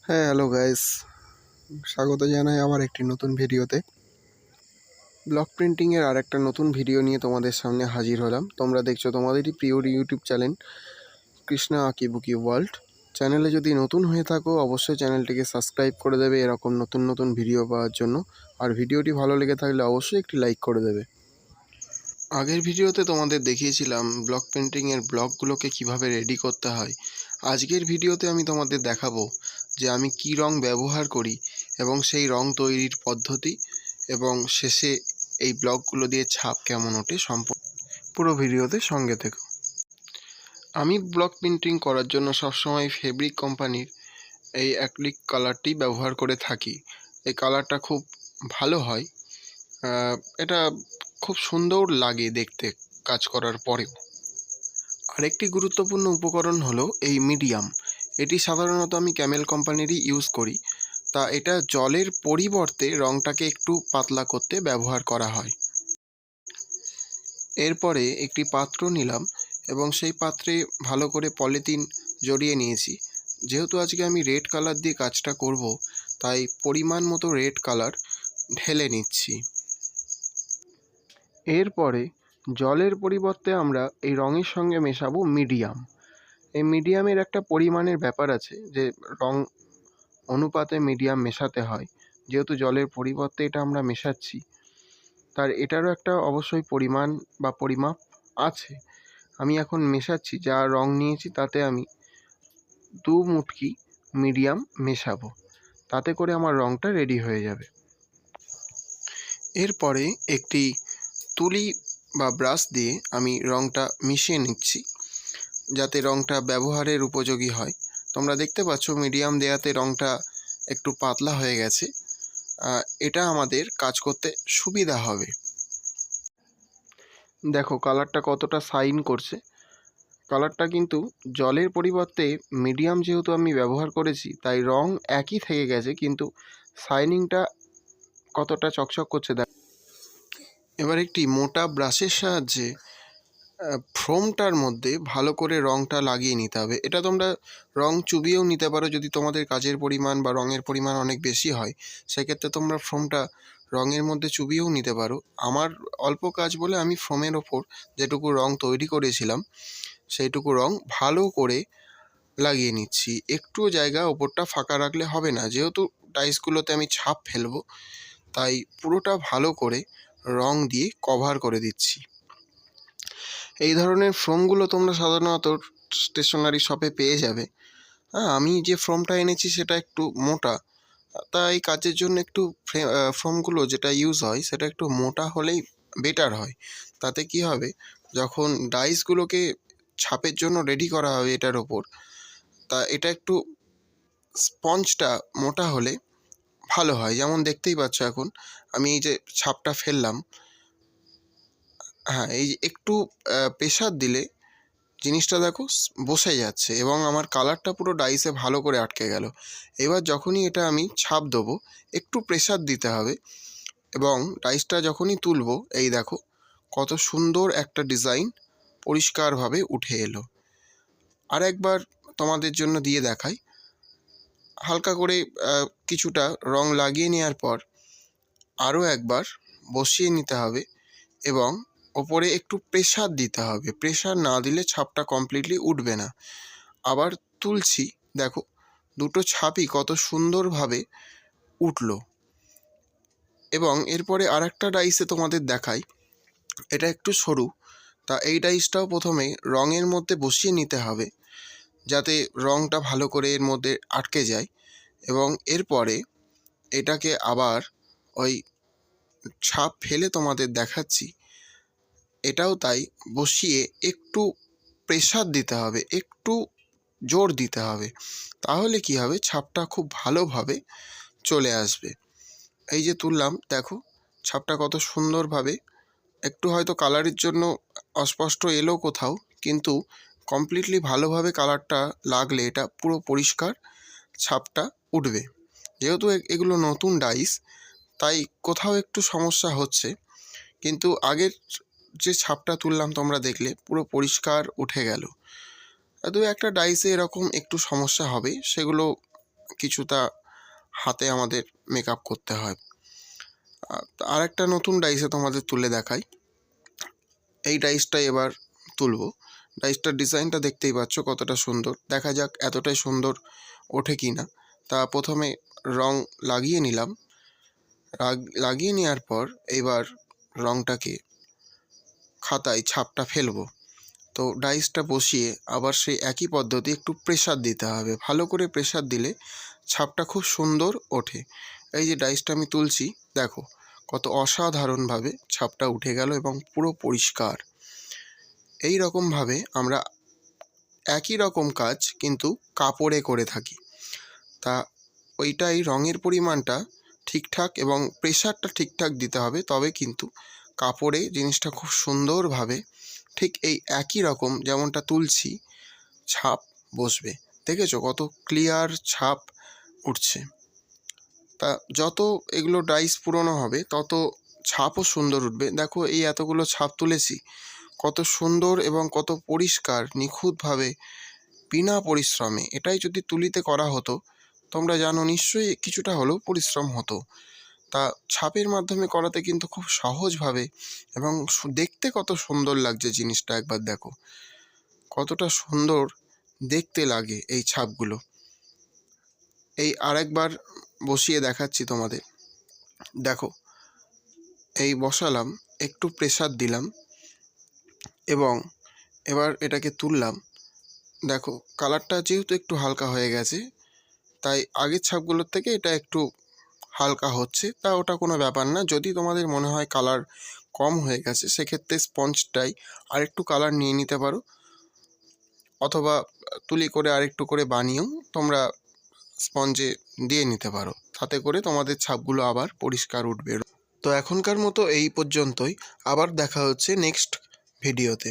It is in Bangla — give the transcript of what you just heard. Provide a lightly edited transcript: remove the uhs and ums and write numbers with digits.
হ্যাঁ, হ্যালো গাইস, স্বাগত জানাই আমার একটি নতুন ভিডিওতে। ব্লক প্রিন্টিংয়ের আর একটা নতুন ভিডিও নিয়ে তোমাদের সামনে হাজির হলাম। তোমরা দেখছো তোমাদেরই প্রিয় ইউটিউব চ্যানেল কৃষ্ণা আঁকিবুকি ওয়ার্ল্ড। চ্যানেলে যদি নতুন হয়ে থাকো অবশ্যই চ্যানেলটিকে সাবস্ক্রাইব করে দেবে এরকম নতুন নতুন ভিডিও পাওয়ার জন্য। আর ভিডিওটি ভালো লেগে থাকলে অবশ্যই একটি লাইক করে দেবে। আগের ভিডিওতে তোমাদের দেখিয়েছিলাম ব্লক প্রিন্টিংয়ের ব্লকগুলোকে কিভাবে রেডি করতে হয়। আজকের ভিডিওতে আমি তোমাদের দেখাবো যে আমি কি রং ব্যবহার করি এবং সেই রং তৈরির পদ্ধতি এবং শেষে এই ব্লকগুলো দিয়ে ছাপ কেমন ওঠে পুরো ভিডিওতে সঙ্গে থেকো। আমি ব্লক প্রিন্টিং করার জন্য সবসময় ফেব্রিক কোম্পানির এই অ্যাক্রিলিক কালারটি ব্যবহার করে থাকি। এই কালারটা খুব ভালো হয়, এটা খুব সুন্দর লাগে দেখতে কাজ করার পরেও। আরেকটি গুরুত্বপূর্ণ উপকরণ হলো এই মিডিয়াম। এটি সাধারণত আমি ক্যামেল কোম্পানিরই ইউজ করি। তা এটা জলের পরিবর্তে রঙটাকে একটু পাতলা করতে ব্যবহার করা হয়। এরপরে একটি পাত্র নিলাম এবং সেই পাত্রে ভালো করে পলিথিন জড়িয়ে নিয়েছি। যেহেতু আজকে আমি রেড কালার দিয়ে কাজটা করব, তাই পরিমাণ মতো রেড কালার ঢেলে নিচ্ছি। এরপরে জলের পরিবর্তে আমরা এই রঙের সঙ্গে মেশাবো মিডিয়াম। এই মিডিয়ামের একটা পরিমাণের ব্যাপার আছে যে রং অনুপাতে মিডিয়াম মেশাতে হয়। যেহেতু জলের পরিবর্তে এটা আমরা মেশাচ্ছি, তার এটারও একটা অবশ্যই পরিমাণ বা পরিমাপ আছে। আমি এখন মেশাচ্ছি, যা রং নিয়েছি তাতে আমি 2 মুটকি মিডিয়াম মেশাবো, তাতে করে আমার রংটা রেডি হয়ে যাবে। এরপরে একটি তুলি বা ব্রাশ দিয়ে আমি রংটা মিশিয়ে নিচ্ছি যাতে রংটা ব্যবহারের উপযোগী হয়। তোমরা দেখতে পাচ্ছ মিডিয়াম দেওয়াতে রংটা একটু পাতলা হয়ে গেছে। এটা আমাদের কাজ করতে সুবিধা হবে। দেখো কালারটা কতটা শাইন করছে। কালারটা কিন্তু জলের পরিবর্তে মিডিয়াম যেহেতু আমি ব্যবহার করেছি, তাই রং একই থেকে গেছে, কিন্তু শাইনিংটা কতটা চকচক করছে দেখ। এবার একটি মোটা ব্রাশের সাহায্যে ফোমটার মধ্যে ভালো করে রংটা লাগিয়ে নিতে হবে। এটা তোমরা রং চুবিয়েও নিতে পারো যদি তোমাদের কাজের পরিমাণ বা রঙের পরিমাণ অনেক বেশি হয়। সেক্ষেত্রে তোমরা ফোমটা রঙের মধ্যে চুবিয়েও নিতে পারো। আমার অল্প কাজ বলে আমি ফোমের ওপর যেটুকু রং তৈরি করেছিলাম সেইটুকু রং ভালো করে লাগিয়ে নিচ্ছি। একটুও জায়গা ওপরটা ফাঁকা রাখলে হবে না, যেহেতু ডাইসগুলোতে আমি ছাপ ফেলবো, তাই পুরোটা ভালো করে রং দিয়ে কভার করে দিচ্ছি। এই ধরনের ফোমগুলো তোমরা সাধারণত স্টেশনারি শপে পেয়ে যাবে। হ্যাঁ, আমি যে ফোমটা এনেছি সেটা একটু মোটা, তাই কাজের জন্য একটু ফোমগুলো যেটা ইউজ হয় সেটা একটু মোটা হলেই বেটার হয়। তাতে কি হবে, যখন ডাইসগুলোকে ছাপের জন্য রেডি করা হবে এটার ওপর, তা এটা একটু স্পঞ্জটা মোটা হলে ভালো হয়। যেমন দেখতেই পাচ্ছ এখন আমি এই যে ছাপটা ফেললাম, হ্যাঁ, এই যে একটু প্রেশার দিলে জিনিসটা দেখো বসে যাচ্ছে এবং আমার কালারটা পুরো ডাইসে ভালো করে আটকে গেল। এবার যখনই এটা আমি ছাপ দেবো একটু প্রেশার দিতে হবে এবং ডাইসটা যখনই তুলবো, এই দেখো কত সুন্দর একটা ডিজাইন পরিষ্কারভাবে উঠে এলো। আর একবার তোমাদের জন্য দিয়ে দেখাই। হালকা করে কিছুটা রং লাগিয়ে নেওয়ার পর আরও একবার বসিয়ে নিতে হবে এবং ওপরে একটু প্রেশার দিতে হবে। প্রেশার না দিলে ছাপটা কমপ্লিটলি উঠবে না। আবার তুলছি, দেখো দুটো ছাপই কত সুন্দরভাবে উঠল। এবং এরপরে আরেকটা ডাইসে তোমাদের দেখাই, এটা একটু সরু। তা এই ডাইসটাও প্রথমে রঙের মধ্যে বসিয়ে নিতে হবে যাতে রঙটা ভালো করে এর মধ্যে আটকে যায় এবং এরপরে এটাকে আবার ওই ছাপ ফেলে তোমাদের দেখাচ্ছি। এটাও তাই বসিয়ে একটু প্রেশার দিতে হবে, একটু জোর দিতে হবে, তাহলে কি হবে, ছাপটা খুব ভালোভাবে চলে আসবে। এই যে তুললাম, দেখো ছাপটা কত সুন্দরভাবে, একটু হয়তো কালারের জন্য অস্পষ্ট এলো কোথাও, কিন্তু কমপ্লিটলি ভালোভাবে কালারটা লাগলে এটা পুরো পরিষ্কার ছাপটা উঠবে। যেহেতু এগুলো নতুন ডাইস, তাই কোথাও একটু সমস্যা হচ্ছে, কিন্তু আগের যে ছাপটা তুললাম তোমরা দেখলে পুরো পরিষ্কার উঠে গেল। দু একটা ডাইসে এরকম একটু সমস্যা হবে, সেগুলো কিছুটা হাতে আমাদের মেকআপ করতে হয়। আর একটা নতুন ডাইসে তোমাদের তুলে দেখাই। এই ডাইসটাই এবার তুলবো। ডাইসটার ডিজাইনটা দেখতেই পাচ্ছ কতটা সুন্দর। দেখা যাক এতটাই সুন্দর ওঠে কি না। তা প্রথমে রং লাগিয়ে নিলাম। লাগিয়ে নেওয়ার পর এবার রংটাকে খাতায় ছাপটা ফেলবো। তো ডাইসটা বসিয়ে আবার সেই একই পদ্ধতি একটু প্রেসার দিতে হবে। ভালো করে প্রেসার দিলে ছাপটা খুব সুন্দর ওঠে। এই যে ডাইসটা আমি তুলছি, দেখো কত অসাধারণভাবে ছাপটা উঠে গেল এবং পুরো পরিষ্কার। এই রকমভাবে আমরা একই রকম কাজ কিন্তু কাপড়ে করে থাকি। তা ওইটাই রঙের পরিমাণটা ঠিকঠাক এবং প্রেসারটা ঠিকঠাক দিতে হবে, তবে কিন্তু কাপড়ে জিনিসটা খুব সুন্দরভাবে ঠিক এই একই রকম যেমনটা তুলছি ছাপ বসবে। দেখেছো কত ক্লিয়ার ছাপ উঠছে। তা যত এগুলো ডাইস পুরনো হবে তত ছাপও সুন্দর উঠবে। দেখো এই এতগুলো ছাপ তুলেছি, কত সুন্দর এবং কত পরিষ্কার নিখুঁতভাবে বিনা পরিশ্রমে। এটাই যদি তুলিতে করা হতো, তোমরা জানো নিশ্চয়ই কিছুটা হলেও পরিশ্রম হতো। তা ছাপের মাধ্যমে করাতে কিন্তু খুব সহজভাবে এবং দেখতে কত সুন্দর লাগছে জিনিসটা একবার দেখো, কতটা সুন্দর দেখতে লাগে এই ছাপগুলো। এই আরেকবার বসিয়ে দেখাচ্ছি তোমাদের। দেখো এই বসালাম, একটু প্রেসার দিলাম এবং এবার এটাকে তুললাম। দেখো কালারটা যেহেতু একটু হালকা হয়ে গেছে, তাই আগের ছাপগুলোর থেকে এটা একটু হালকা হচ্ছে। তা ওটা কোনো ব্যাপার না। যদি তোমাদের মনে হয় কালার কম হয়ে গেছে, সেক্ষেত্রে স্পঞ্জটাই আরেকটু কালার নিয়ে নিতে পারো, অথবা তুলি করে আরেকটু করে বানিয়েও তোমরা স্পঞ্জে দিয়ে নিতে পারো। তাতে করে তোমাদের ছাপগুলো আবার পরিষ্কার উঠবে। তো এখনকার মতো এই পর্যন্তই। আবার দেখা হচ্ছে নেক্সট ভিডিওতে।